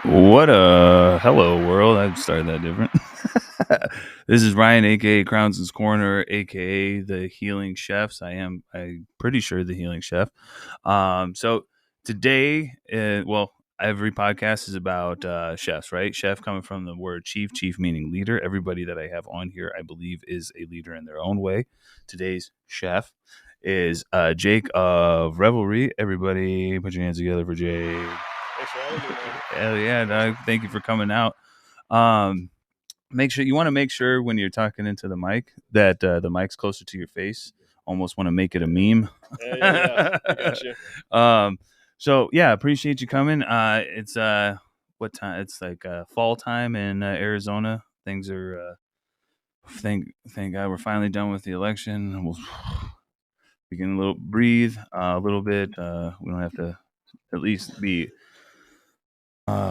What a hello world. I started that different. This is Ryan, aka Crownson's Corner, aka the Healing Chefs. I'm pretty sure the Healing Chef. So today, every podcast is about chefs, right? Chef coming from the word chief meaning leader. Everybody that I have on here, I believe, is a leader in their own way. Today's chef is Jake of Revelry. Everybody, put your hands together for Jake. Thanks for having me, man. Hell yeah, dog. Thank you for coming out. Make sure when you're talking into the mic that the mic's closer to your face. Almost want to make it a meme. Yeah. I got you. So yeah, appreciate you coming. It's what time? It's like fall time in Arizona. Things are thank God we're finally done with the election. We'll begin a little breathe a little bit. We don't have to at least be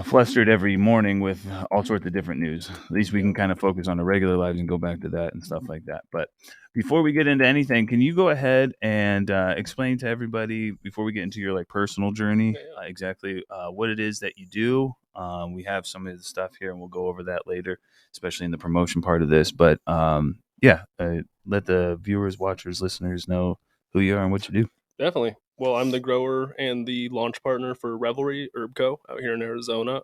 flustered every morning with all sorts of different news. At least we can kind of focus on the regular lives and go back to that and stuff like that. But before we get into anything, can you go ahead and explain to everybody before we get into your personal journey exactly what it is that you do? We have some of the stuff here, and we'll go over that later, especially in the promotion part of this. But let the viewers, watchers, listeners know who you are and what you do. Definitely. Well, I'm the grower and the launch partner for Revelry Herb Co. out here in Arizona.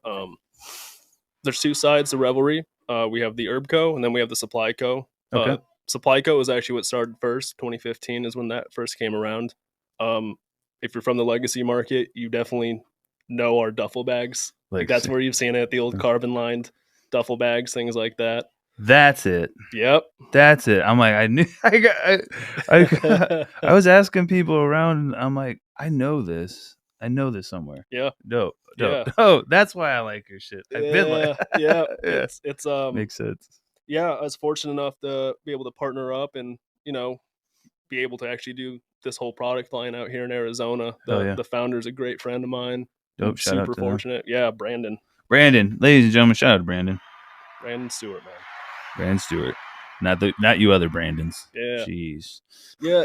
There's two sides to Revelry. We have the Herb Co. and then we have the Supply Co. Okay. Supply Co. is actually what started first. 2015 is when that first came around. If you're from the legacy market, you definitely know our duffel bags. Like that's where you've seen it, the old carbon lined duffel bags, things like that. That's it. Yep. That's it. I'm like, I knew. I was asking people around. I'm like, I know this somewhere. Yeah. Dope. Oh, that's why I like your shit. I've been like, yeah. It's makes sense. Yeah, I was fortunate enough to be able to partner up and be able to actually do this whole product line out here in Arizona. The founder's a great friend of mine. Dope. Shout out to fortunate. Them. Yeah, Brandon, ladies and gentlemen, shout out to Brandon Stewart, man. Brandon Stewart, not you other Brandons. Yeah, jeez. Yeah,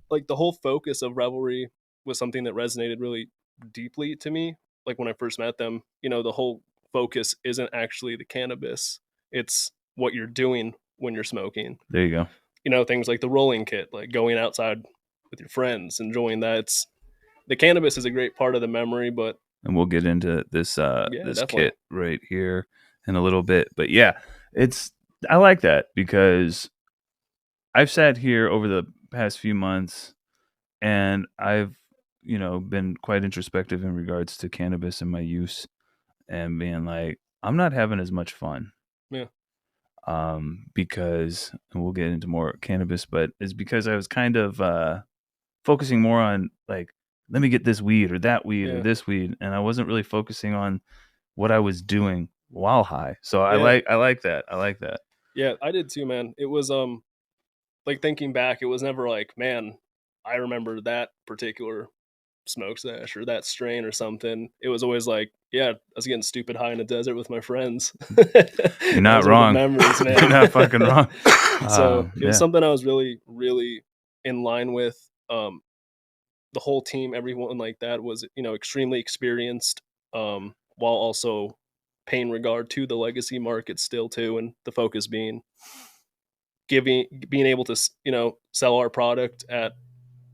like the whole focus of Revelry was something that resonated really deeply to me. Like when I first met them, the whole focus isn't actually the cannabis; it's what you're doing when you're smoking. There you go. Things like the rolling kit, like going outside with your friends, enjoying that. The cannabis is a great part of the memory, and we'll get into this this definitely. kit right here in a little bit. But yeah, I like that because I've sat here over the past few months and I've been quite introspective in regards to cannabis and my use and being like, I'm not having as much fun. Yeah. Because, and we'll get into more cannabis, but it's because I was kind of focusing more on like, let me get this weed or that weed or this weed, and I wasn't really focusing on what I was doing while high. So I like that. Yeah, I did too, man. It was like thinking back, it was never like, man, I remember that particular smoke sesh or that strain or something. It was always like, yeah, I was getting stupid high in the desert with my friends. You're not wrong. Memories, man. You're not fucking wrong. So it was something I was really, really in line with. The whole team, everyone like that was, extremely experienced, while also paying regard to the legacy market still too, and the focus being being able to sell our product at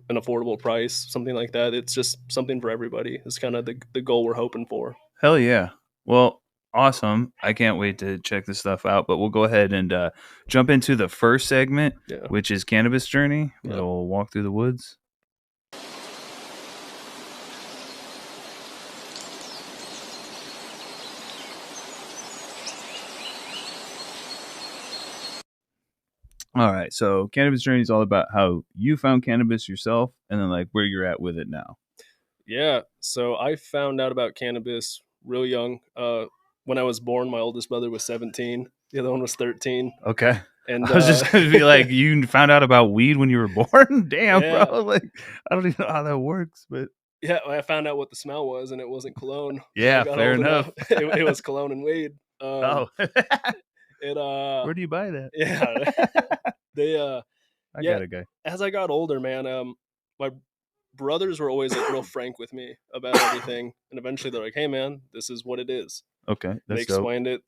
an affordable price, something like that. It's just something for everybody. It's kind of the goal we're hoping for. Hell yeah. Well, awesome. I can't wait to check this stuff out, but we'll go ahead and jump into the first segment, which is Cannabis Journey. We'll walk through the woods. All right. So Cannabis Journey is all about how you found cannabis yourself and then like where you're at with it now. Yeah. So I found out about cannabis real young. When I was born, my oldest brother was 17. The other one was 13. Okay. And I was just going to be like, you found out about weed when you were born? Damn, bro. Like, I don't even know how that works, but. Yeah, I found out what the smell was, and it wasn't cologne. Yeah, fair enough. It was cologne and weed. Where do you buy that? Yeah, I got a guy. As I got older, man, my brothers were always like real frank with me about everything, and eventually they're like, "Hey, man, this is what it is." Okay, They that's dope. explained it.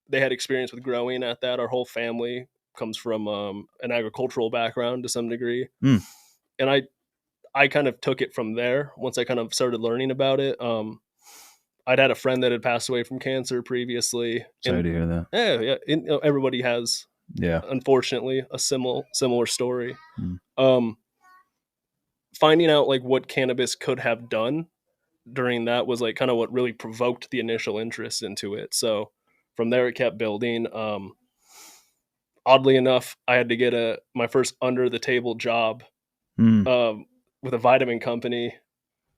They had experience with growing at that. Our whole family comes from an agricultural background to some degree, Mm. and I kind of took it from there once I kind of started learning about it. I'd had a friend that had passed away from cancer previously, Sorry and to hear that. yeah, and, everybody has, Yeah. unfortunately, a similar story. Mm. Um, Finding out like what cannabis could have done during that was like kind of what really provoked the initial interest into it. So from there, it kept building. Oddly enough, I had to get my first under the table job Mm. um, with a vitamin company.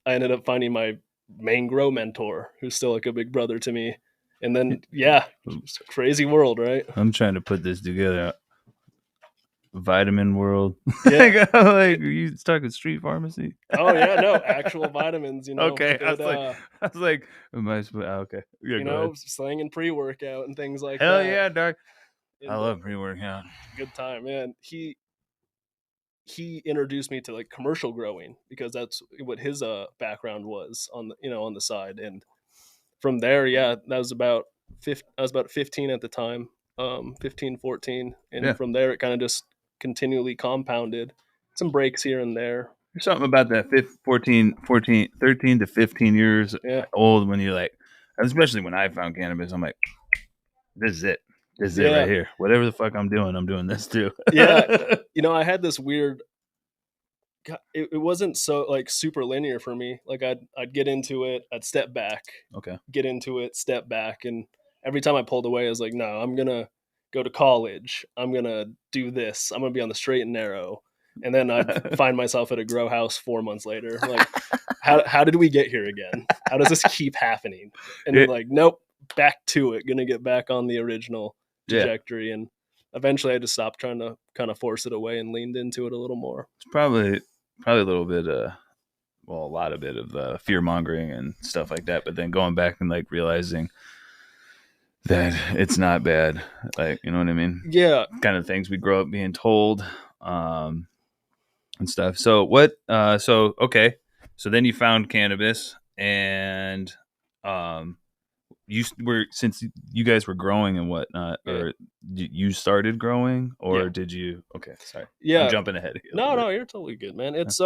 I ended up finding my main grow mentor, who's still like a big brother to me. And then, yeah, it's a crazy world, right? I'm trying to put this together. Vitamin World. Yeah. Like, are you talking street pharmacy? Oh yeah, no, actual vitamins. Okay, Good. I was like, am I? Okay, yeah, go ahead. Slanging pre-workout and things like Hell that. yeah, dog. I And love pre-workout. good time, man. He introduced me to like commercial growing because that's what his background was on the on the side. And from there, yeah, I was about 15 at the time, 15, 14. Yeah, And from there, it kind of just continually compounded. Some breaks here and there. there's something about that 13 to 15 years Yeah. old when you're like, especially when I found cannabis, I'm like, this is it. This is it Yeah. right here. Whatever the fuck I'm doing this too. Yeah. I had this weird, it wasn't so like super linear for me. Like I'd get into it, I'd step back, Okay. get into it, step back, and every time I pulled away, I was like, no, I'm gonna go to college. I'm gonna do this. I'm gonna be on the straight and narrow. And then I'd find myself at a grow house 4 months later. Like, how did we get here again? How does this keep happening? And Yeah. like, nope, back to it. Gonna get back on the original trajectory. And eventually, I just stopped trying to kind of force it away and leaned into it a little more. It's probably a little bit well, a lot of bit of fear mongering and stuff like that, but then going back and like realizing that it's not bad, like, you know what I mean? Yeah. Kind of things we grow up being told, and stuff. So okay, so then you found cannabis, and you were, since you guys were growing and whatnot, or you started growing, or did you? Okay, sorry, I'm jumping ahead. No, you're totally good, man. It's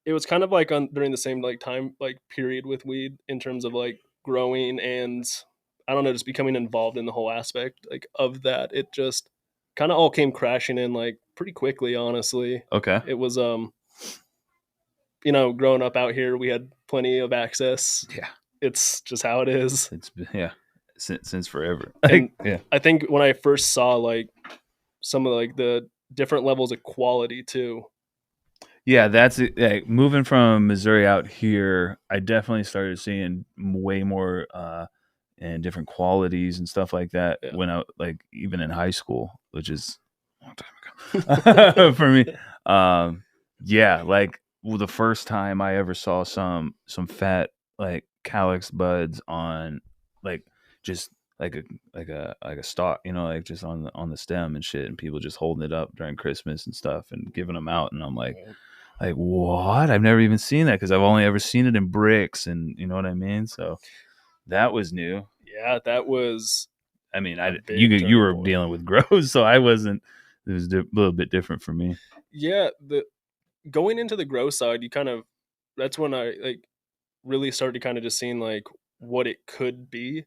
it was kind of like during the same like time like period with weed in terms of like growing and I don't know, just becoming involved in the whole aspect like of that. It just kind of all came crashing in like pretty quickly, honestly. Okay. It was growing up out here, we had plenty of access. Yeah. It's just how it is. It's since forever. And yeah. I think when I first saw like some of like the different levels of quality too. Yeah, that's it. Like, moving from Missouri out here, I definitely started seeing way more and different qualities and stuff like that when I, like, even in high school, which is a long time ago for me. Yeah, like, the first time I ever saw some fat like calyx buds on, like, just like a stalk, like just on the stem and shit, and people just holding it up during Christmas and stuff and giving them out, and I'm like, what? I've never even seen that because I've only ever seen it in bricks, and you know what I mean. So that was new. Yeah, that was. I mean, you were dealing with grows, so I wasn't. It was a little bit different for me. Yeah, going into the grow side, that's when I like really started kind of just seeing like what it could be,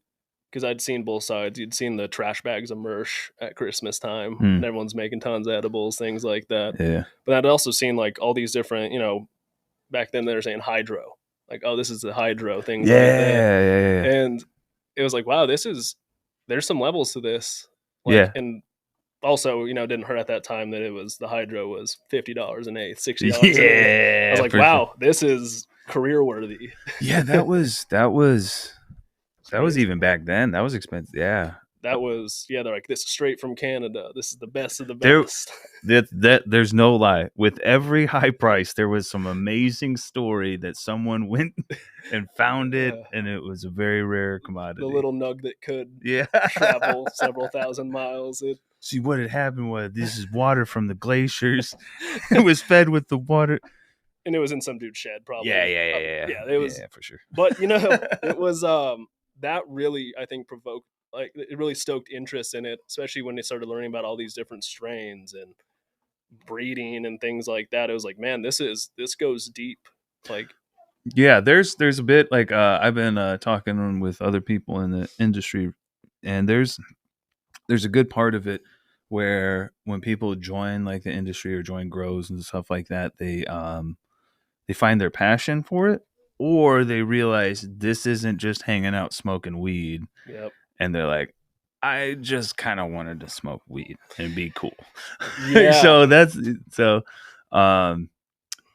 because I'd seen both sides. You'd seen the trash bags of Mersh at Christmas time, and everyone's making tons of edibles, things like that. Yeah. But I'd also seen like all these different, back then they were saying hydro, like, oh, this is the hydro, things like that. Yeah. And it was like, wow, there's some levels to this. Like, yeah. And also, didn't hurt at that time that it was the hydro was $50 an eighth, $60 an eighth. I was like, wow, this is career worthy. Yeah, that was even back then. That was expensive. Yeah. That was, they're like, this is straight from Canada. This is the best of the best. There's no lie. With every high price, there was some amazing story that someone went and found it, and it was a very rare commodity. The little nug that could travel several thousand miles. See, what had happened was, this is water from the glaciers. It was fed with the water. and it was in some dude's shed, Yeah, probably. yeah, yeah, yeah, Yeah, it was. yeah, for sure. But it was that really, I think, provoked, like, it really stoked interest in it, especially when they started learning about all these different strains and breeding and things like that. It was like, man, this goes deep. Like, Yeah, there's a bit like I've been talking with other people in the industry, and there's a good part of it where when people join like the industry or join grows and stuff like that, they find their passion for it, or they realize this isn't just hanging out smoking weed, yep. and they're like, I just kind of wanted to smoke weed and be cool. Yeah. So um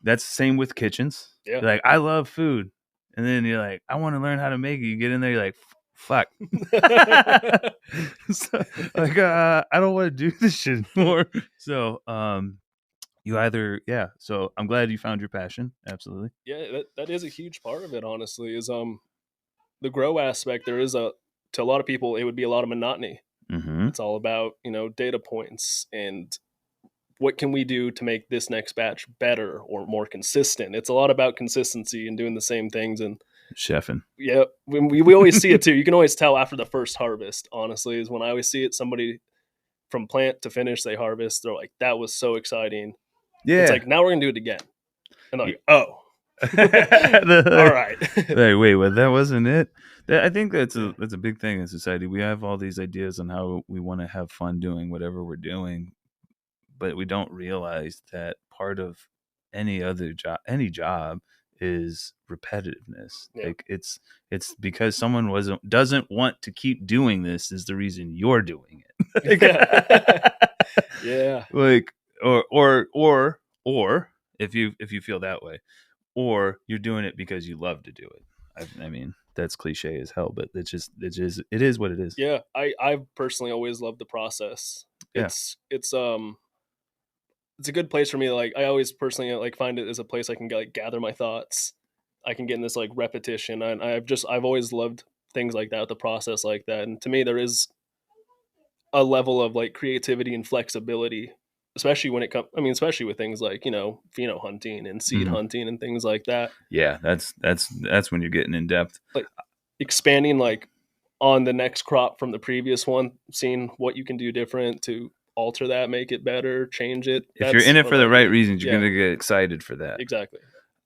that's the same with kitchens. Yeah. You're like, I love food. And then you're like, I want to learn how to make it. You get in there, you're like, fuck. So, like, I don't want to do this shit anymore. So, you either, yeah. So I'm glad you found your passion. Absolutely. Yeah, that is a huge part of it, honestly, is the grow aspect. There is a To a lot of people it would be a lot of monotony. Mm-hmm. It's all about, data points and what can we do to make this next batch better or more consistent. It's a lot about consistency and doing the same things. And Chefing. yeah, we always see it too. You can always tell after the first harvest, honestly, is when I always see it. Somebody from plant to finish, they harvest, they're like, that was so exciting. It's Yeah. like, now we're gonna do it again. And they're like, oh. All The- right. like, wait, what? That wasn't it. I think that's Yeah. a big thing in society. We have all these ideas on how we want to have fun doing whatever we're doing, but we don't realize that part of any job is repetitiveness. Yeah. Like it's because someone doesn't want to keep doing this is the reason you're doing it. Yeah. Yeah. Like or if you feel that way, or you're doing it because you love to do it. I mean, that's cliche as hell, but it is what it is. Yeah. I personally always love the process. Yeah. It's a good place for me. Like, I always personally like find it as a place I can like gather my thoughts. I can get in this like repetition, and I've always loved things like that, the process like that. And to me, there is a level of like creativity and flexibility, especially when it comes. I mean, especially with things like pheno hunting and seed Mhm. hunting and things like that. Yeah, that's when you're getting in depth. Like expanding like on the next crop from the previous one, seeing what you can do different to alter that, make it better, change it. If you're That's in it what for I the right like. reasons, you're Yeah, gonna get excited for that. exactly.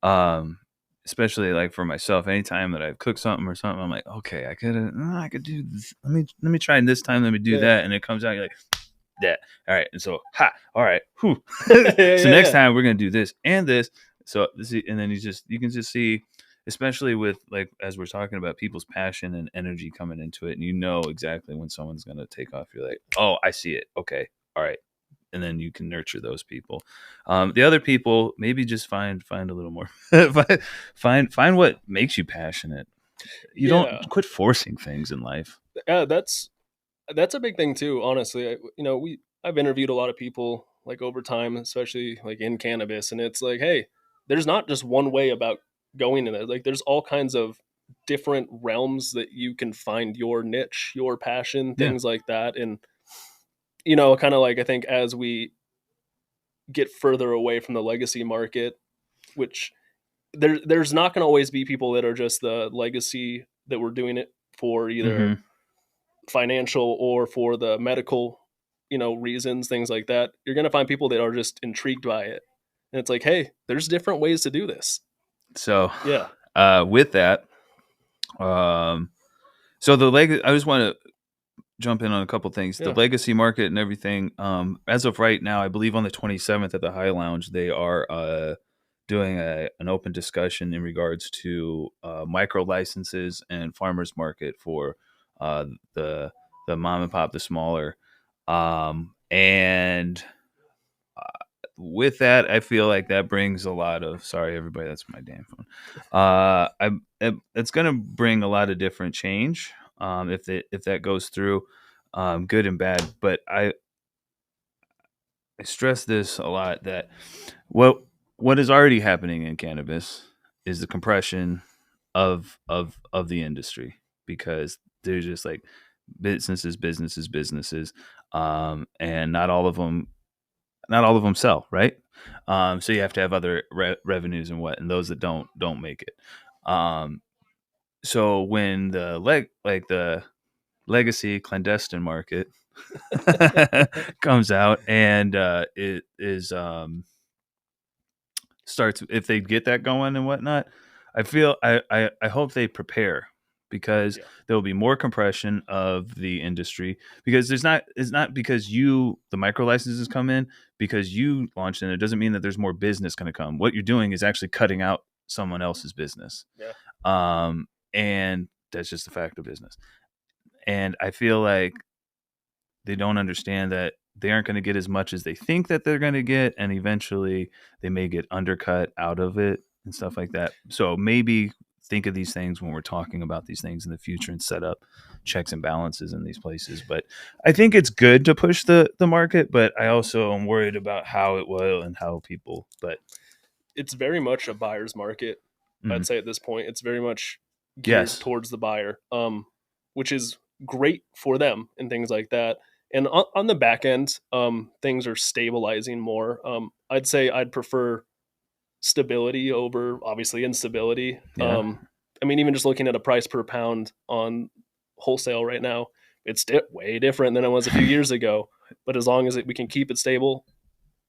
Um, Especially like for myself, anytime that I've cooked something or something, I'm like, okay, I could do this. Let me try this time. Let me do Yeah. that, and it comes out. You're like, that. All right, and so all right, whew. Yeah, So next yeah. time we're gonna do this and this. So and then you can just see, especially with like as we're talking about people's passion and energy coming into it, and you know exactly when someone's gonna take off. You're like, oh, I see it. Okay, all right, and then you can nurture those people. The other people, maybe just find a little more, find what makes you passionate. You Yeah. don't quit forcing things in life. Yeah, that's a big thing too, honestly. I've interviewed a lot of people like over time, especially like in cannabis, and it's like, hey, there's not just one way about going in it. Like, there's all kinds of different realms that you can find your niche, your passion, Yeah. things like that. And kind of like, I think as we get further away from the legacy market, which there's not going to always be people that are just the legacy that we're doing it for, either Mm-hmm. financial or for the medical, reasons, things like that. You're going to find people that are just intrigued by it. And it's like, hey, there's different ways to do this. So, Yeah. with that, so I just want to jump in on a couple things. The Yeah. legacy market and everything. As of right now, I believe on the 27th at the High Lounge, they are doing an open discussion in regards to micro licenses and farmers market for uh, the mom and pop, the smaller, and with that, I feel like that brings a lot of. Sorry, everybody, that's my damn phone. It's going to bring a lot of different change if that goes through, good and bad. But I stress this a lot that what is already happening in cannabis is the compression of the industry, because there's just like businesses, and not all of them not all of them sell, right? So you have to have other revenues and those that don't make it. So when the legacy clandestine market comes out and it is starts, if they get that going and whatnot, I hope they prepare, because Yeah. there will be more compression of the industry, because it's not because the micro licenses come in because you launched it. It doesn't mean that there's more business going to come. What you're doing is actually cutting out someone else's business. Yeah. And that's just the fact of business. And I feel like they don't understand that they aren't going to get as much as they think that they're going to get, and eventually they may get undercut out of it and stuff like that. So maybe think of these things when we're talking about these things in the future and set up checks and balances in these places. But I think it's good to push the market, but I also am worried about how it will and how people. But It's very much a buyer's market. I'd mm, say at this point, it's very much geared yes, towards the buyer, which is great for them and things like that. And on the back end, things are stabilizing more. I'd say I'd prefer stability over obviously instability. yeah, I mean, even just looking at a price per pound on wholesale right now, it's way different than it was a few years ago. But as long as we can keep it stable,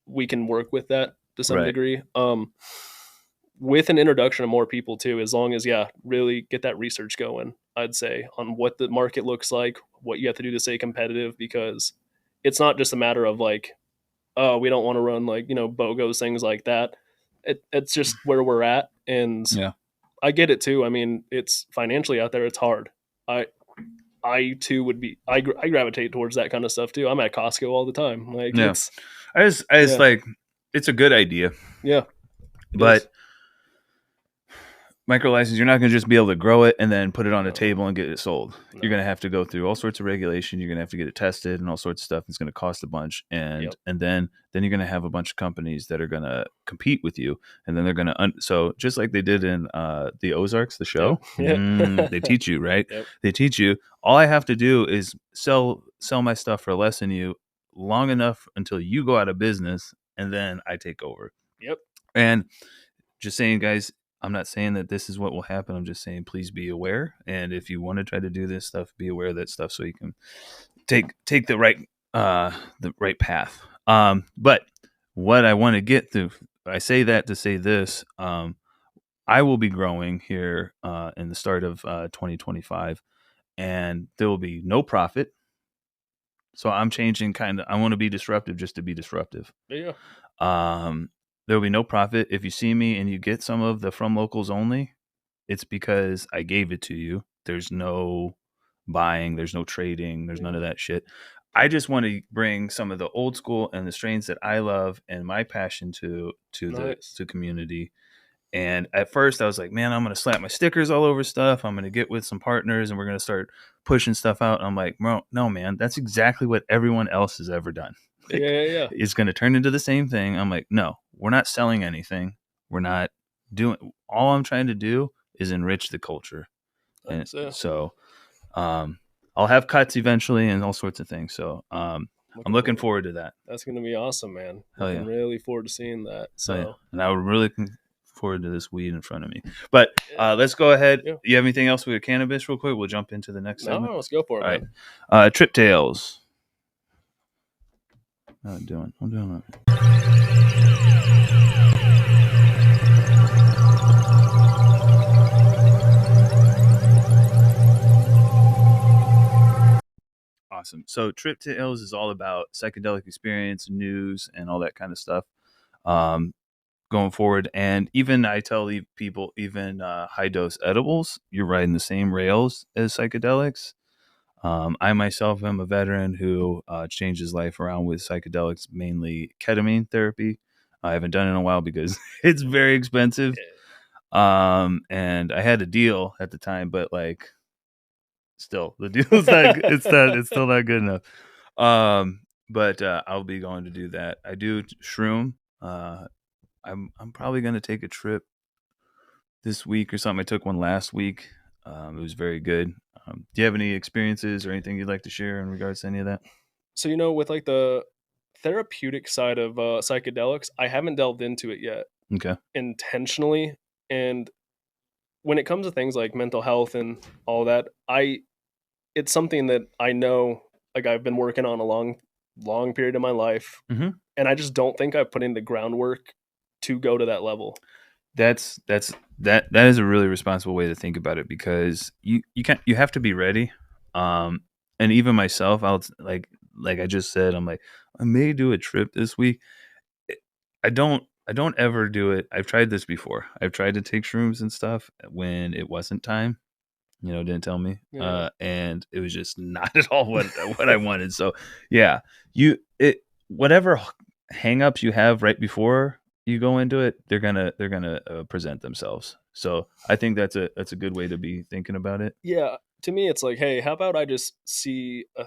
we can work with that to some right, degree. With an introduction of more people too, as long as really get that research going, I'd say, on what the market looks like, what you have to do to stay competitive, because it's not just a matter of like, oh, we don't want to run like, BOGOs, things like that. It's just where we're at. And yeah, I get it too. I mean, it's financially out there, it's hard. I I too would be I gravitate towards that kind of stuff too. I'm at Costco all the time. Like yeah. it's I just yeah. like, it's a good idea, Yeah, it is. but micro license, you're not going to just be able to grow it and then put it on a No. table and get it sold. You're No. going to have to go through all sorts of regulation. You're going to have to get it tested and all sorts of stuff. It's going to cost a bunch, and Yep. then you're going to have a bunch of companies that are going to compete with you, and then they're going to so just like they did in the Ozarks, the Yep. show. Yep. They teach you, right? Yep. They teach you. All I have to do is sell my stuff for less than you long enough until you go out of business, and then I take over. Yep. And just saying, guys, I'm not saying that this is what will happen. I'm just saying, please be aware. And if you want to try to do this stuff, be aware of that stuff so you can take the right path. But what I want to get through, I say that to say this. I will be growing here in the start of 2025, and there will be no profit. So I'm changing kind of. I want to be disruptive just to be disruptive. Yeah. Um, there will be no profit. If you see me and you get some of the from locals only, it's because I gave it to you. There's no buying, there's no trading, there's none Yeah. of that shit. I just want to bring some of the old school and the strains that I love and my passion to the Nice. to community. And at first I was like, man, I'm going to slap my stickers all over stuff. I'm going to get with some partners and we're going to start pushing stuff out. And I'm like, no, man, that's exactly what everyone else has ever done. Yeah. Like, Yeah. Yeah. it's going to turn into the same thing. I'm like, no, we're not selling anything. We're not doing, all I'm trying to do is enrich the culture. And Nice. Yeah. so, I'll have cuts eventually and all sorts of things. So, I'm Looking looking forward. forward to that. That's gonna be awesome, man. Hell Looking yeah. really forward to seeing that. Hell yeah. So And I would really look forward to this weed in front of me. But yeah. let's go ahead. Yeah. You have anything else with cannabis real quick? We'll jump into the next No, segment. let's go for it, All right. man. Trip Tales. How I'm doing. I'm doing all right. Awesome. So Trip Tales is all about psychedelic experience, news, and all that kind of stuff. Um, going forward, and even I tell people, even high dose edibles, you're riding the same rails as psychedelics. I myself am a veteran who changed his life around with psychedelics, mainly ketamine therapy. I haven't done it in a while because it's very expensive. And I had a deal at the time, but like, still, the deal's not. It's still not good enough. But I'll be going to do that. I do shroom. I'm probably going to take a trip this week or something. I took one last week. It was very good. Do you have any experiences or anything you'd like to share in regards to any of that? So with like the therapeutic side of psychedelics, I haven't delved into it yet Okay. intentionally. And when it comes to things like mental health and all that, it's something that I know, like, I've been working on a long period of my life, Mm-hmm. and I just don't think I've put in the groundwork to go to that level. That is a really responsible way to think about it, because you have to be ready. And even myself, like I just said, I'm like, I may do a trip this week. I don't ever do it. I've tried this before. I've tried to take shrooms and stuff when it wasn't time. Didn't tell me. Yeah. And it was just not at all what I wanted. So yeah, whatever hangups you have right before you go into it, they're gonna present themselves. So I think that's a good way to be thinking about it. Yeah, to me, it's like, hey, how about I just see a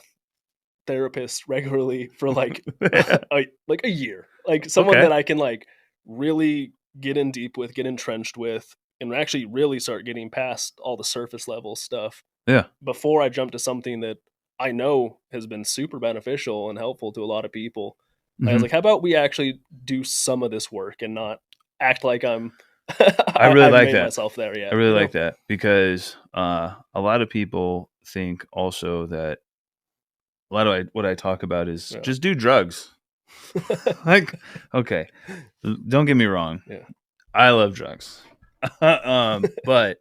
therapist regularly for like a year, like someone Okay. that I can like really get in deep with, get entrenched with, and actually really start getting past all the surface level stuff Yeah. before I jump to something that I know has been super beneficial and helpful to a lot of people. I was Hmm. like, how about we actually do some of this work and not act like I really I've like made that. myself there I yet, really like that, because a lot of people think also that a lot of what I talk about is Yeah. just do drugs. Like, okay, don't get me wrong. Yeah. I love drugs. But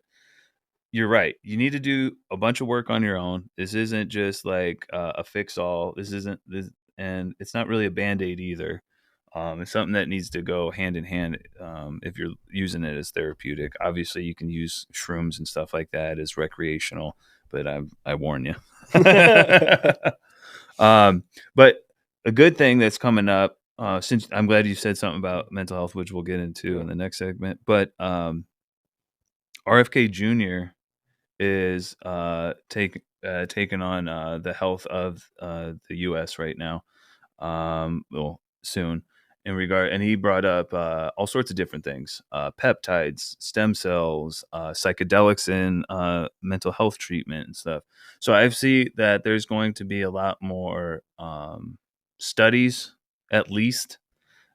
you're right. You need to do a bunch of work on your own. This isn't just like a fix all. This isn't this, and it's not really a band aid either. It's something that needs to go hand in hand. If you're using it as therapeutic, obviously you can use shrooms and stuff like that as recreational, but I warn you. um, but a good thing that's coming up, since I'm glad you said something about mental health, which we'll get into Yeah. in the next segment, but RFK Jr. is taking on the health of the U.S. right now, well, soon, and he brought up all sorts of different things: peptides, stem cells, psychedelics in mental health treatment and stuff. So I see that there's going to be a lot more studies, at least,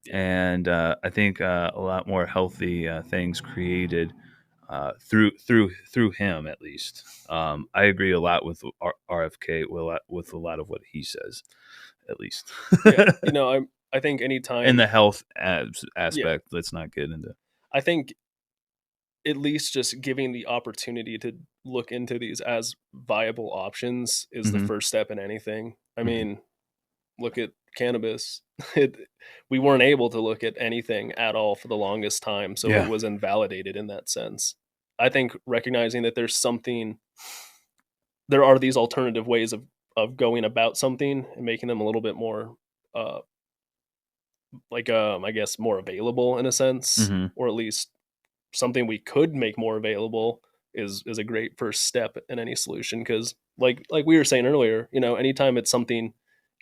Yeah. and I think a lot more healthy things created through him, at least. I agree a lot with RFK, with a lot of what he says, at least. Yeah. I think In anytime, the health yeah, aspect, let's not get into. I think at least just giving the opportunity to look into these as viable options is the Hmm. first step in anything. I Hmm. mean, look at cannabis. It, we weren't able to look at anything at all for the longest time, so it Yeah. was invalidated in that sense. I think recognizing that there are these alternative ways of going about something and making them a little bit more uh I guess more available in a sense, Hmm. or at least something we could make more available is a great first step in any solution. Because like we were saying earlier, anytime it's something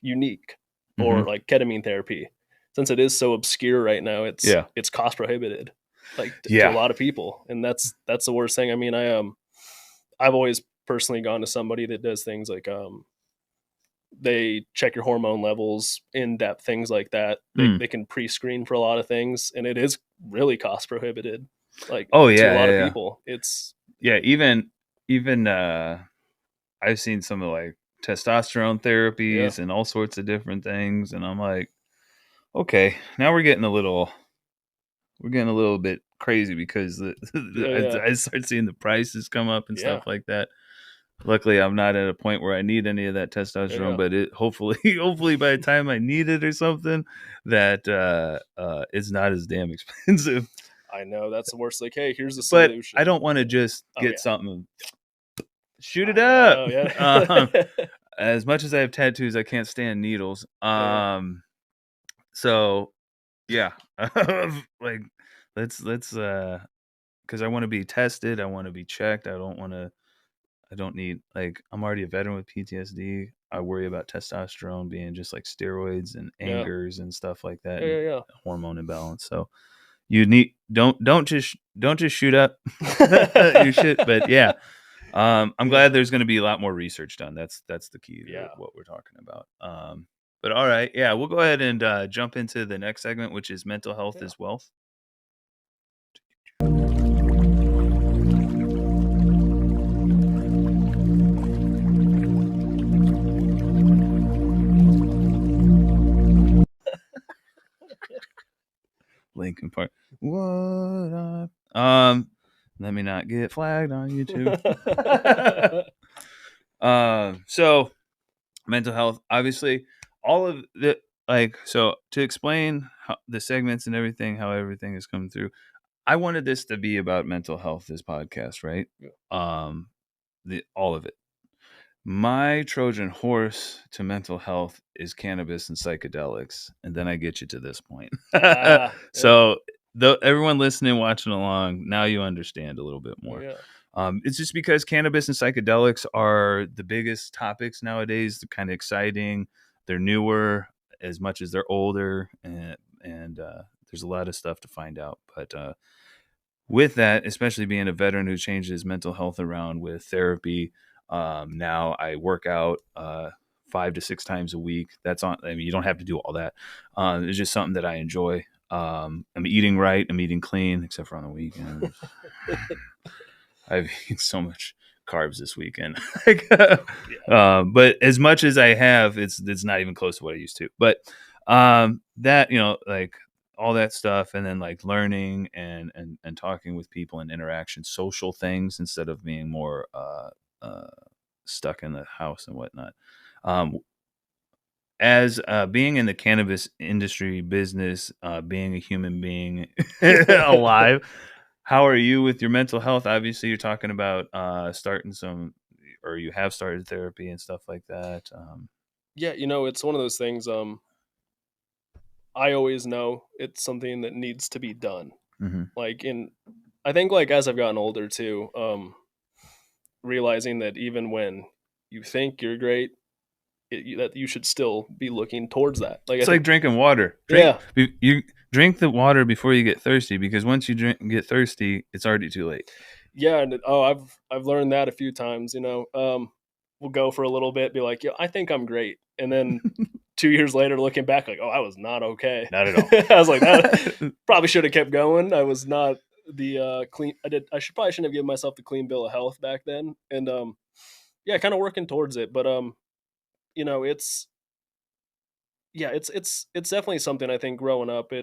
unique, Hmm. or like ketamine therapy, since it is so obscure right now, Yeah. it's cost prohibited, like to a Yeah. lot of people, and that's the worst thing. I mean, I've always personally gone to somebody that does things like they check your hormone levels, in depth things like that. They Mm. they can pre-screen for a lot of things, and it is really cost prohibited, like, Oh to a yeah, lot yeah, of yeah. people. It's Yeah. Even I've seen some of like testosterone yeah. therapies and all sorts of different things, and I'm like, okay, now we're getting a little bit crazy, because Yeah, yeah. I start seeing the prices come up and Yeah. stuff like that. Luckily, I'm not at a point where I need any of that Yeah, testosterone, yeah. but it hopefully, hopefully by the time I need it or something, that it's not as damn expensive. I know that's the worst. Like, hey, here's the But I solution. don't want to just Oh get yeah. something, shoot it I up. know, yeah. As much as I have tattoos, I can't stand needles. Yeah. So yeah, like let's because I want to be tested. I want to be checked. I don't need, like, I'm already a veteran with PTSD. I worry about testosterone being just like steroids and Yeah. angers and stuff like that, Yeah, and yeah, hormone imbalance. So you need don't just shoot up yeah. your shit. But yeah, I'm Yeah. glad there's going to be a lot more research done. That's the key to Yeah. what we're talking about. But all right, yeah, we'll go ahead and jump into the next segment, which is mental health is wealth. Lincoln Park. What up? Let me not get flagged on YouTube. So mental health, obviously, all of the so to explain the segments and everything, how everything is coming through. I wanted this to be about mental health, this podcast, right? All of it. My Trojan horse to mental health is cannabis and psychedelics, and then I get you to this point. So, everyone listening, watching along, now you understand a little bit more. It's just because cannabis and psychedelics are the biggest topics nowadays. They're kind of exciting. They're newer, as much as they're older, and there's a lot of stuff to find out. But with that, especially being a veteran who changed his mental health around with therapy. Now I work out 5 to 6 times a week. That's on. I mean, you don't have to do all that. It's just something that I enjoy. I'm eating right. I'm eating clean, except for on the weekends. I've eaten so much carbs this weekend. But as much as I have, it's not even close to what I used to. But that, like all that stuff, and then like learning and talking with people and interaction, social things, instead of being more stuck in the house and whatnot. As being in the cannabis industry business, being a human being alive, how are you with your mental health? Obviously, you're talking about starting some, or you have started therapy and stuff like that. Yeah, it's one of those things. I always know it's something that needs to be done. Mm-hmm. I think like as I've gotten older too, realizing that even when you think you're great, that you should still be looking towards that. It's like drinking water. You drink the water before you get thirsty, because once you get thirsty, it's already too late. Yeah, and I've learned that a few times. We'll go for a little bit, be like, I think I'm great, and then 2 years later, looking back, like, I was not okay. Not at all. I was like, that probably should have kept going. I was not the clean. I probably shouldn't have given myself the clean bill of health back then, and kind of working towards it. But it's definitely something. I think growing up,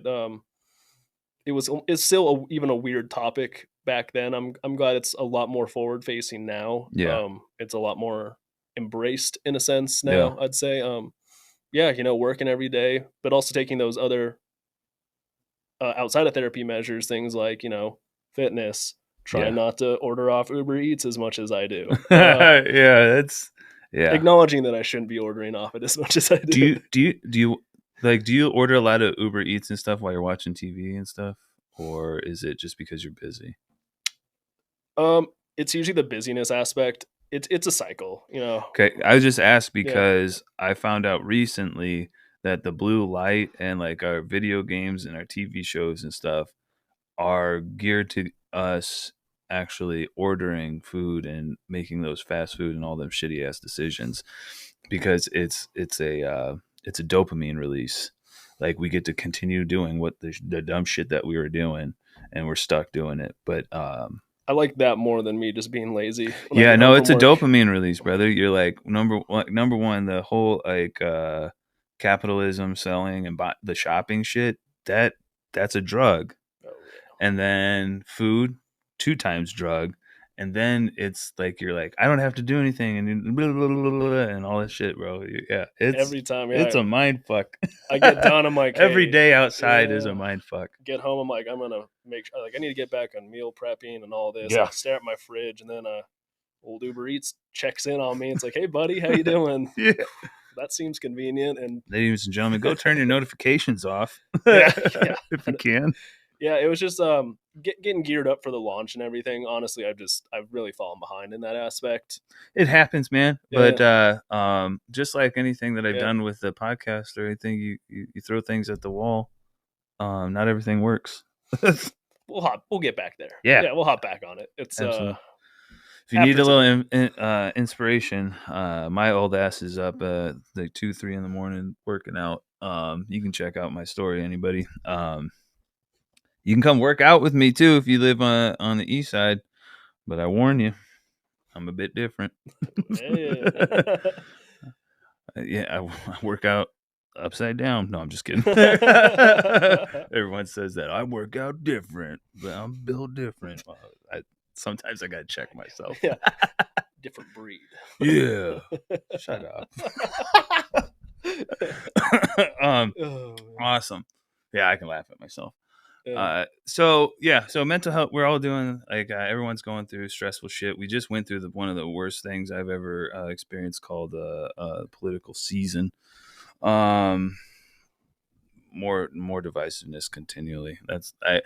it's still even a weird topic back then. I'm glad it's a lot more forward facing now. Yeah. It's a lot more embraced in a sense now, I'd say. Working every day, but also taking those other outside of therapy measures, things like, fitness, trying not to order off Uber Eats as much as I do. Acknowledging that I shouldn't be ordering off it as much as I do. Do you order a lot of Uber Eats and stuff while you're watching TV and stuff, or is it just because you're busy? It's usually the busyness aspect. It's a cycle, Okay, I just asked because I found out recently that the blue light and like our video games and our TV shows and stuff are geared to us actually ordering food and making those fast food and all them shitty ass decisions, because it's a dopamine release. Like, we get to continue doing what the dumb shit that we were doing, and we're stuck doing it. But I like that more than me just being lazy. Yeah, no, it's a dopamine release, brother. You're like, number one, the whole like capitalism, selling, and the shopping shit, that's a drug. Oh, yeah. And then food, 2 times drug. And then it's like, you're like, I don't have to do anything, and blah, blah, blah, blah, and all this shit, bro. Yeah, every time. It's a mind fuck. I get done, I'm like, every day outside is a mind fuck. Get home, I'm like, I'm gonna make sure, like, I need to get back on meal prepping and all this. I stare at my fridge, and then old Uber Eats checks in on me. It's like, hey, buddy, how you doing? Yeah. That seems convenient. And ladies and gentlemen, go turn your notifications off. If you can. Yeah, it was just getting geared up for the launch and everything. Honestly, I've really fallen behind in that aspect. It happens, man. Yeah. But just like anything that I've done with the podcast or anything, you throw things at the wall. Not everything works. We'll get back there. Yeah, we'll hop back on it. It's absolutely. If you need a little inspiration, my old ass is up like 2-3 in the morning working out. You can check out my story, anybody. You can come work out with me too if you live on the east side, but I warn you, I'm a bit different. Yeah, I work out upside down. No, I'm just kidding. Everyone says that I work out different, but I'm built different. Sometimes I gotta check myself. Yeah, different breed. Yeah, shut up. Awesome. Yeah, I can laugh at myself. So mental health, we're all doing like everyone's going through stressful shit. We just went through one of the worst things I've ever experienced, called political season. More divisiveness continually. I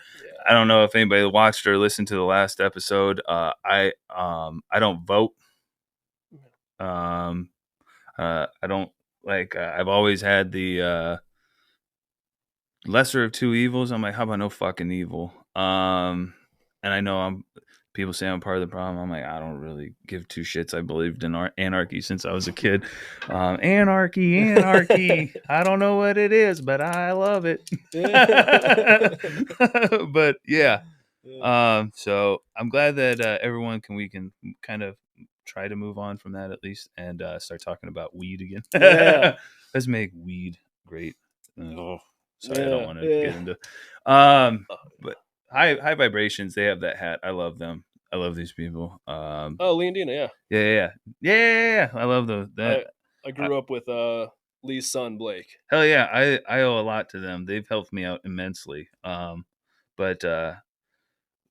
don't know if anybody watched or listened to the last episode. I don't vote. I don't like. I've always had the lesser of two evils. I'm like, how about no fucking evil? And I know people say I'm part of the problem. I'm like, I don't really give two shits. I believed in anarchy since I was a kid. Anarchy. I don't know what it is, but I love it. But yeah. So I'm glad that we can kind of try to move on from that at least, and start talking about weed again. Yeah. Let's make weed great. Oh, sorry, I don't want to get into. But high vibrations. They have that hat. I love them. I love these people. Lee and Dina, yeah. I love those. I grew up with Lee's son Blake. Hell yeah, I owe a lot to them. They've helped me out immensely. But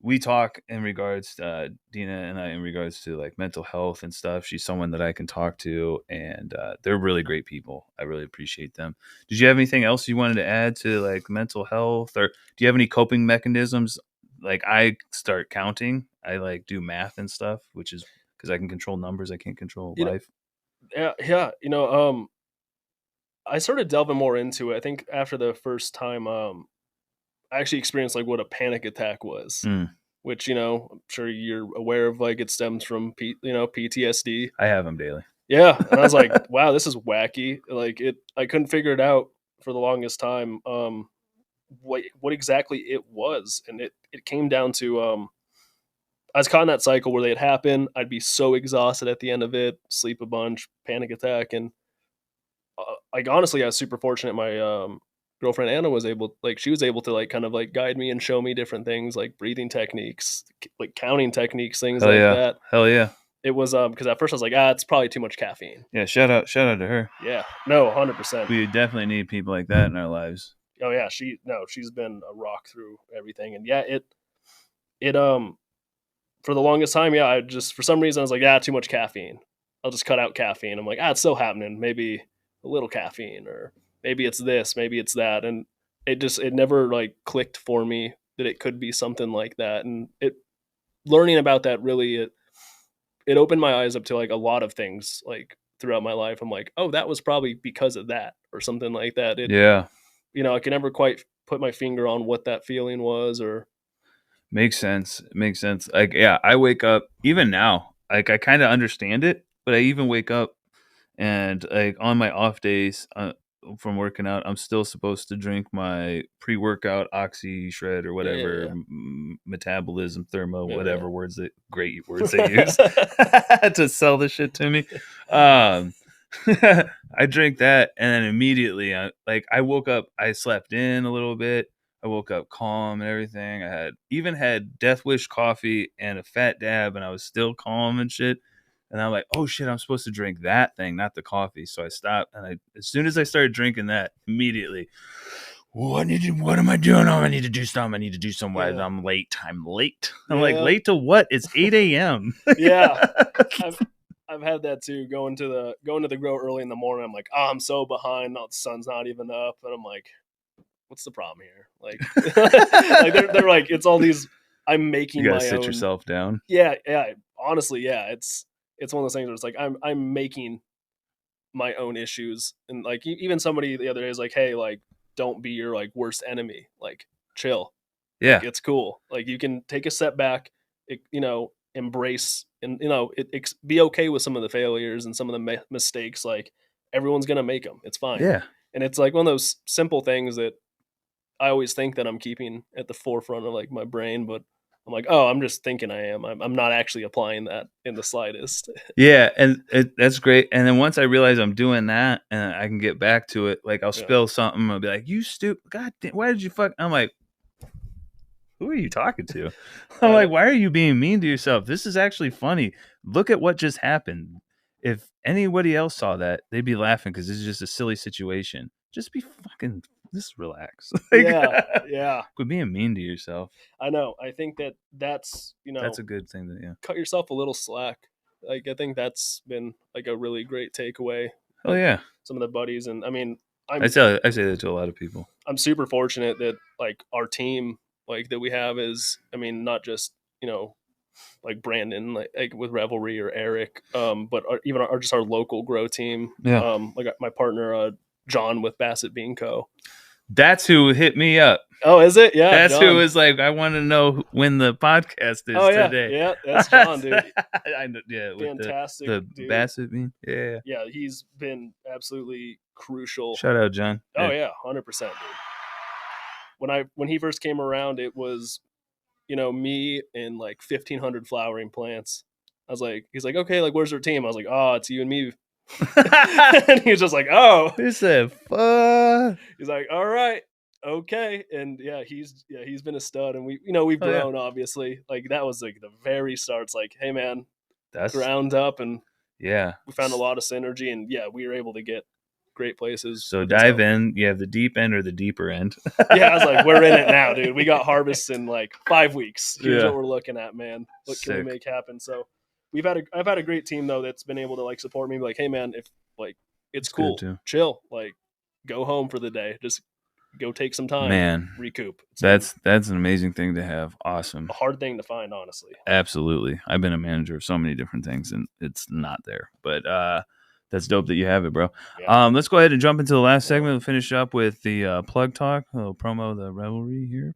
we talk in regards to Dina and I in regards to like mental health and stuff. She's someone that I can talk to, and they're really great people. I really appreciate them. Did you have anything else you wanted to add to like mental health, or do you have any coping mechanisms? Like I start counting. I like do math and stuff, which is because I can control numbers. I can't control life. Yeah. I started delving more into it. I think after the first time, I actually experienced like what a panic attack was. Which I'm sure you're aware of. Like it stems from PTSD. I have them daily. Yeah, and I was like, wow, this is wacky. Like I couldn't figure it out for the longest time. What exactly it was, and it came down to I was caught in that cycle where they'd happen. I'd be so exhausted at the end of it, sleep a bunch, panic attack, and like honestly, I was super fortunate. My girlfriend Anna was able to like kind of like guide me and show me different things like breathing techniques, like counting techniques, things that. Hell yeah. It was because at first I was like, it's probably too much caffeine. Yeah, shout out to her. Yeah, no, 100%. We definitely need people like that in our lives. Oh yeah, she's been a rock through everything, and yeah, it for the longest time, I just for some reason I was like, too much caffeine. I'll just cut out caffeine. I'm like, it's still happening. Maybe a little caffeine, or maybe it's this, maybe it's that, and it never like clicked for me that it could be something like that. And learning about that really it opened my eyes up to like a lot of things like throughout my life. I'm like, that was probably because of that or something like that. I can never quite put my finger on what that feeling was. Or makes sense. Like, yeah, I wake up even now, like I kind of understand it, but I even wake up and like on my off days from working out, I'm still supposed to drink my pre-workout Oxy Shred or whatever, metabolism, thermo, whatever great words they use to sell the shit to me. I drink that, and then immediately, I woke up. I slept in a little bit. I woke up calm and everything. I had Death Wish coffee and a fat dab, and I was still calm and shit. And I'm like, oh shit, I'm supposed to drink that thing, not the coffee. So I stopped, and as soon as I started drinking that, immediately, what am I doing? Oh, I need to do something. Yeah. I'm late. I'm like, late to what? It's 8 a.m. Yeah. I've had that too. Going to the grow early in the morning. I'm like, I'm so behind. The sun's not even up. And I'm like, what's the problem here? Like, like they're like, it's all these, I'm making you gotta sit yourself down. Yeah. Honestly, yeah. It's one of those things where it's like, I'm making my own issues. And like, even somebody the other day is like, hey, like, don't be your like worst enemy. Like, chill. Yeah. Like, it's cool. Like, you can take a step back, embrace and be okay with some of the failures and some of the mistakes. Like everyone's gonna make them. It's fine. Yeah. And it's like one of those simple things that I always think that I'm keeping at the forefront of like my brain, but I'm like, oh, I'm just thinking I am. I'm not actually applying that in the slightest. Yeah, and that's great. And then once I realize I'm doing that, and I can get back to it, like I'll spill something, I'll be like, "You stupid! God damn! Why did you fuck?" I'm like, "Who are you talking to?" I'm like, "Why are you being mean to yourself? This is actually funny. Look at what just happened. If anybody else saw that, they'd be laughing because this is just a silly situation. Just be fucking, just relax. Like, yeah. quit being mean to yourself. I know. I think that's That's a good thing. Cut yourself a little slack. Like I think that's been like a really great takeaway. Oh yeah, some of the buddies, and I mean, I say that to a lot of people. I'm super fortunate that like our team like that we have is, I mean, not just like Brandon like with Revelry or Eric, but even just our local grow team. Yeah. Like my partner John with Bassett Bean Co. That's who hit me up. Oh, is it? Yeah, that's John. Who was like, I want to know when the podcast is today. Yeah, that's John, dude. I know, yeah, fantastic. The dude. Bassett Bean. Yeah, he's been absolutely crucial. Shout out, John. Oh yeah, 100%, dude. When he first came around, it was me and like 1,500 flowering plants. I was like, he's like, okay, like where's our team? I was like, oh, it's you and me. And he was just like, oh. He said, fuck. He's like, all right, okay. And he's been a stud, and we've grown, obviously. Like that was like the very start. It's like, hey man, that's ground up, and we found a lot of synergy, and we were able to get great places. So dive in. You have the deep end or the deeper end. I was like, we're in it now, dude. We got harvests in like 5 weeks. Here's what we're looking at, man. What can we make happen? So I've had a great team though that's been able to like support me. Like, hey man, if like it's cool, chill, like go home for the day. Just go take some time, man. Recoup. That's an amazing thing to have. Awesome. A hard thing to find, honestly. Absolutely. I've been a manager of so many different things, and it's not there. But that's dope that you have it, bro. Yeah. Let's go ahead and jump into the last segment. We'll finish up with the plug talk. We'll promo the Revelry here.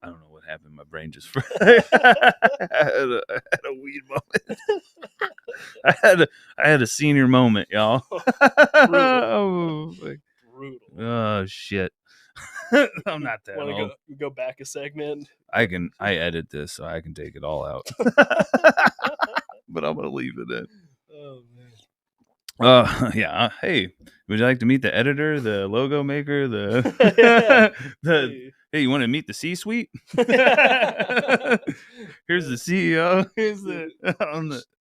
I don't know what happened. My brain just I had a weed moment. I had a senior moment, y'all. Brutal. Oh shit. I'm not that old. Go back a segment. I edit this so I can take it all out. But I'm gonna leave it in. Oh man. Yeah. Hey, would you like to meet the editor, the logo maker, hey, you want to meet the C-suite? Here's the CEO. Here's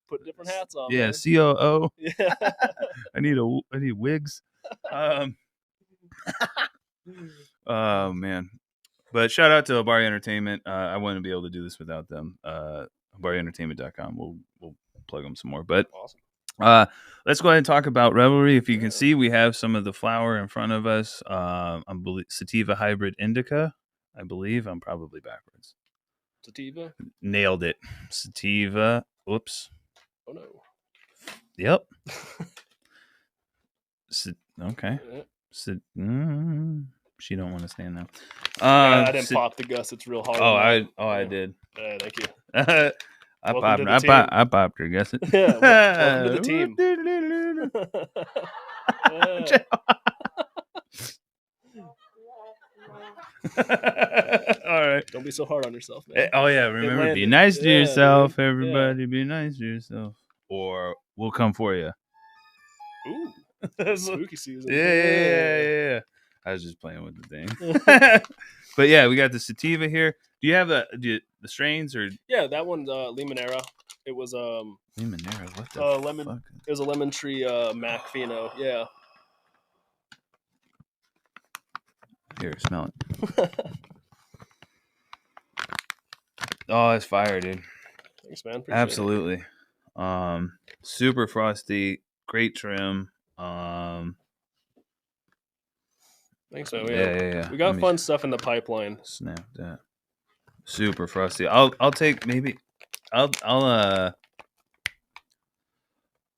put different hats on. Yeah, man. COO. Yeah. I need wigs. Oh man. But shout out to Habari Entertainment. I wouldn't be able to do this without them. HabariEntertainment.com. We'll plug them some more. But awesome. Let's go ahead and talk about Revelry. If you can see, we have some of the flower in front of us. Sativa Hybrid Indica, I believe. I'm probably backwards. Sativa? Nailed it. Sativa. Oops. Oh no. Yep. Okay. She don't want to stand now. I didn't pop the gussets real hard. I did. Thank you. I popped her gusset. Yeah, welcome to the team. All right. Don't be so hard on yourself, man. Oh yeah, remember, be nice to yourself, everybody. Yeah. Be nice to yourself, or we'll come for you. Ooh, spooky season. Yeah. I was just playing with the thing. But yeah, we got the sativa here. Do you have the strains or? Yeah, that one's Limonera. It was Limonera. What the lemon? Fuck? It was a lemon tree Mac Fino. Yeah. Here, smell it. Oh, it's fire, dude. Thanks, man. Appreciate Absolutely. Super frosty, great trim. Thanks, man. Yeah. We got fun stuff in the pipeline. Snap that. Super frosty. I'll take maybe. I'll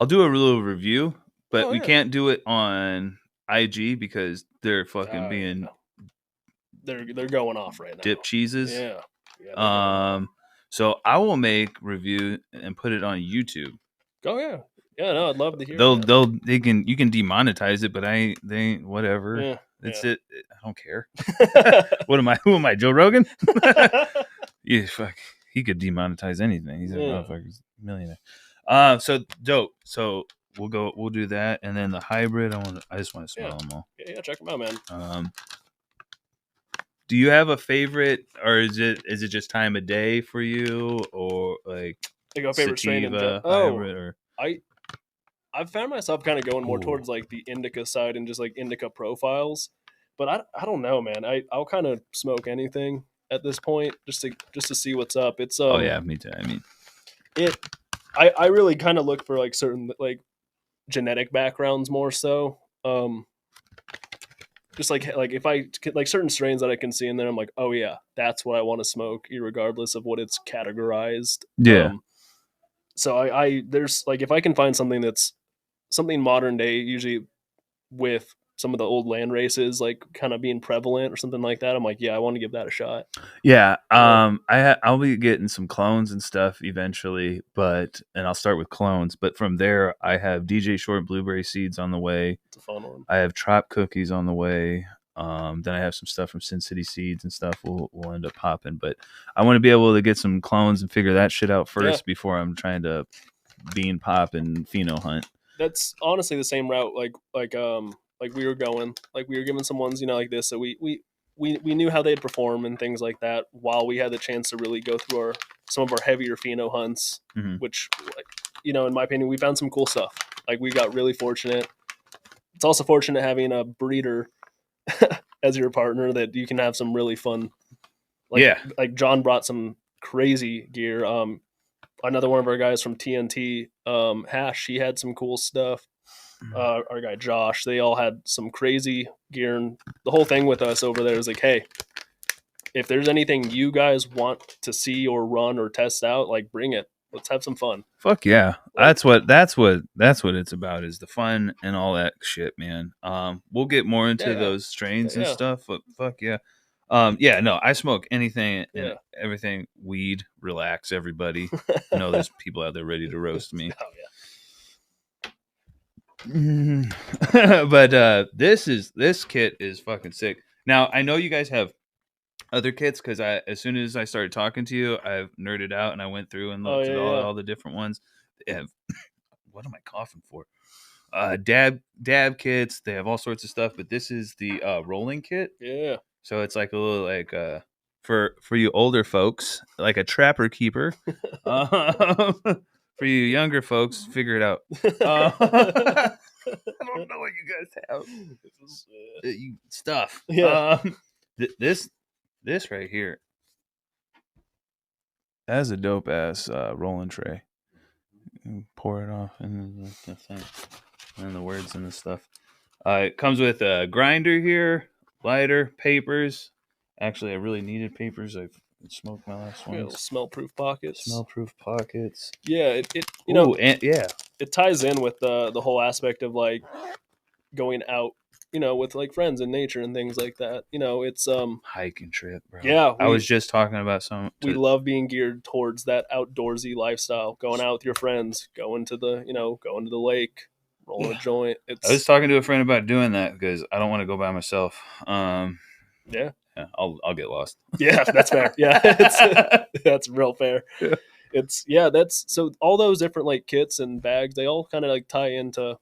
do a little review, but we can't do it on IG because they're fucking being they're going off right now. Dip cheeses. Yeah. So I will make review and put it on YouTube. Oh yeah. Yeah, no, I'd love to hear. You can demonetize it, but they whatever. Yeah, it. I don't care. What am I? Who am I? Joe Rogan? Yeah, fuck. He could demonetize anything. He's a motherfucker's millionaire. So dope. So we'll do that, and then the hybrid. I just want to smell them all. Yeah, check them out, man. Do you have a favorite, or is it just time of day for you, or like a favorite strain? Hybrid, or I've found myself kind of going more towards like the indica side and just like indica profiles, but I don't know, man. I'll kind of smoke anything at this point just to see what's up. It's oh yeah, me too. I mean, I really kind of look for like certain like genetic backgrounds more so. Just like if I like certain strains that I can see in there, I'm like, oh yeah, that's what I want to smoke, regardless of what it's categorized. Yeah. So I there's like if I can find something that's something modern day, usually with some of the old land races like kind of being prevalent or something like that, I'm like, yeah, I want to give that a shot. Yeah. I'll be getting some clones and stuff eventually, and I'll start with clones. But from there, I have DJ Short blueberry seeds on the way. It's a fun one. I have Trop cookies on the way. Then I have some stuff from Sin City Seeds and stuff. We'll end up popping, but I want to be able to get some clones and figure that shit out first before I'm trying to bean pop and pheno hunt. That's honestly the same route. Like we were going, like we were given some ones, like this. So we knew how they'd perform and things like that while we had the chance to really go through some of our heavier pheno hunts, which, like, in my opinion, we found some cool stuff. Like we got really fortunate. It's also fortunate having a breeder as your partner that you can have some really fun. Like John brought some crazy gear. Another one of our guys from TNT, Hash, he had some cool stuff. Our guy Josh, they all had some crazy gear, and the whole thing with us over there is like, hey, if there's anything you guys want to see or run or test out, like bring it. Let's have some fun. Fuck yeah. That's what it's about, is the fun and all that shit, man. We'll get more into those strains and stuff, but fuck yeah. No, I smoke anything and everything. Weed, relax, everybody. I know there's people out there ready to roast me. But this kit is fucking sick. Now I know you guys have other kits, because as soon as I started talking to you, I've nerded out and I went through and looked at all the different ones. They have what am I coughing for? Dab kits. They have all sorts of stuff, but this is the rolling kit. Yeah. So it's like a little like for you older folks, like a trapper keeper. For you younger folks, figure it out. I don't know what you guys have. Stuff. Yeah. This right here. That's a dope ass rolling tray. Pour it off and the thing, and the words and the stuff. It comes with a grinder here, lighter, papers. Actually, I really needed papers. I've smoked my last one. Smell-proof pockets. Yeah, it ties in with the whole aspect of like going out, with like friends and nature and things like that. It's hiking trip, bro. Yeah, I was just talking about some. We love being geared towards that outdoorsy lifestyle. Going out with your friends, going to the lake, rolling a joint. I was talking to a friend about doing that because I don't want to go by myself. Yeah, I'll get lost. Yeah, that's fair. Yeah, that's real fair. Yeah. That's so all those different like kits and bags, they all kind of like tie into,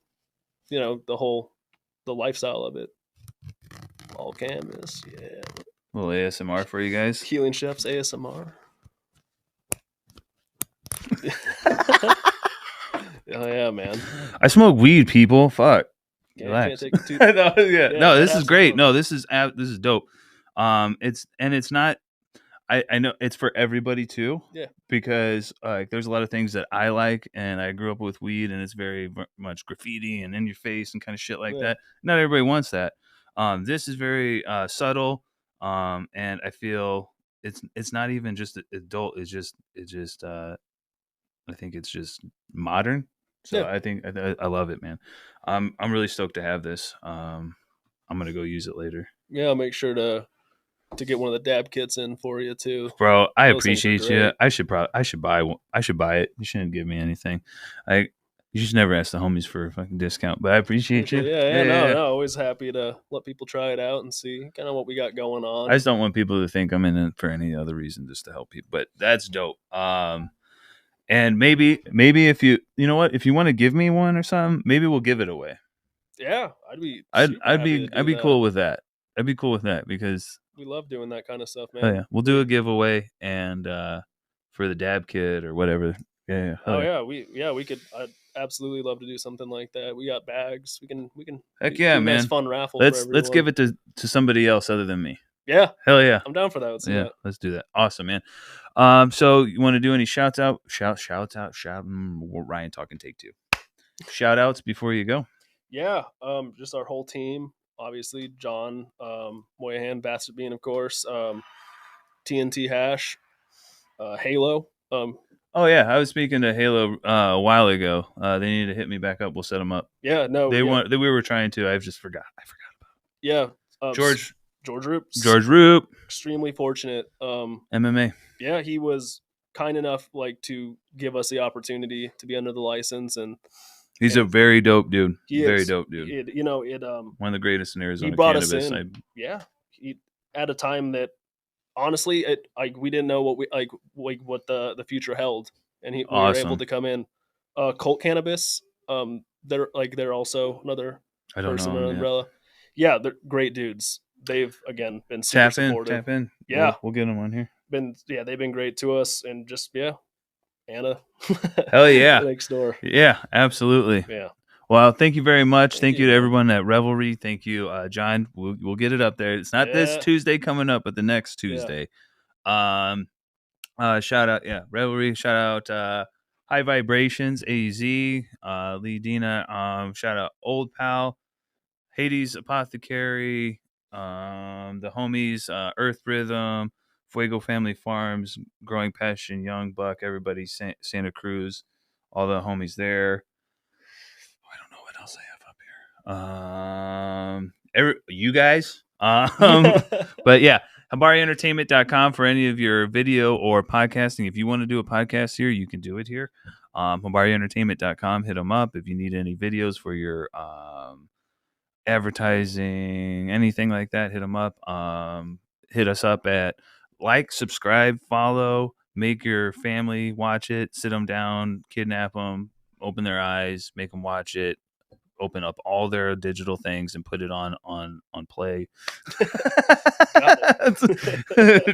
the lifestyle of it. All canvas, yeah. A little ASMR for you guys. Healing Chef's ASMR. Oh yeah, man. I smoke weed, people. Fuck. Relax. No, this is great. No, this is dope. It's not. I know it's for everybody too. Yeah. Because there's a lot of things that I like, and I grew up with weed, and it's very much graffiti and in your face and kind of shit like that. Not everybody wants that. This is very subtle, and I feel it's not even just adult. It's just I think it's just modern. So I think I love it, man. I'm really stoked to have this. I'm gonna go use it later. Yeah, I'll make sure to get one of the dab kits in for you too, bro. I Those things are appreciate you. great. I should buy one. I should buy it. You shouldn't give me anything. You just never ask the homies for a fucking discount, but I appreciate you. No, always happy to let people try it out and see kind of what we got going on. I just don't want people to think I'm in it for any other reason, just to help people. But that's dope. And maybe if you know what, if you want to give me one or something, maybe we'll give it away. Yeah, I'd be cool with that. I'd be cool with that because we love doing that kind of stuff, man. Oh yeah, we'll do a giveaway and for the dab kit or whatever. Yeah. We could. I'd absolutely love to do something like that. We got bags. We can. Heck yeah, man! Nice fun raffle. Let's give it to somebody else other than me. Yeah. Hell yeah. I'm down for that. Let's do that. Awesome, man. So you want to do any shouts out? Ryan talking take 2. Shout outs before you go. Yeah. Just our whole team. Obviously, John, Moynihan, Bastard Bean, of course. TNT Hash, Halo. Oh yeah, I was speaking to Halo a while ago. They need to hit me back up. We'll set them up. Yeah, no, we were trying to. I just forgot. I forgot about it. Yeah, George Roop. Extremely fortunate. MMA. Yeah, he was kind enough to give us the opportunity to be under the license, and he's a very dope dude. Dope dude. One of the greatest in Arizona. He brought Cannabis. Us in. He at a time that honestly, we didn't know what what the future held, and we were able to come in. Cult Cannabis. They're also another person or umbrella. Yeah, they're great dudes. They've again been super supportive. Tap in. Yeah, we'll get them on here. They've been great to us, and just Anna. Hell yeah, next door. Yeah, absolutely. Yeah. Well, thank you very much. Thank you to everyone at Revelry. Thank you, John. We'll get it up there. It's not this Tuesday coming up, but the next Tuesday. Yeah. Shout out, Revelry. Shout out, High Vibrations, AZ, Lee Dina. Shout out, Old Pal, Hades Apothecary, the homies, Earth Rhythm, Fuego Family Farms, Growing Passion, Young Buck, everybody, Santa Cruz, all the homies there. I don't know what else I have up here. You guys. But yeah, HabariEntertainment.com for any of your video or podcasting. If you want to do a podcast here, you can do it here. HabariEntertainment.com. Hit them up if you need any videos for your advertising, anything like that. Hit them up. Hit us up at subscribe, follow, make your family watch it, sit them down, kidnap them, open their eyes, make them watch it, open up all their digital things and put it on play.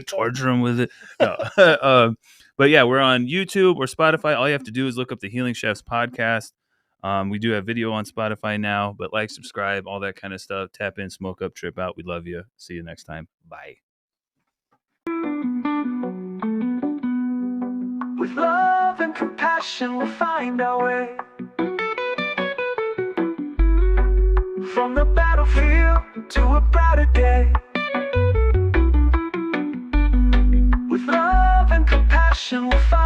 Torture them with it. No. But yeah, we're on YouTube or Spotify. All you have to do is look up the Healing Chefs podcast. We do have video on Spotify now, but subscribe, all that kind of stuff. Tap in, smoke up, trip out. We love you. See you next time. Bye. With love and compassion, we'll find our way. From the battlefield to a brighter day. With love and compassion, we'll find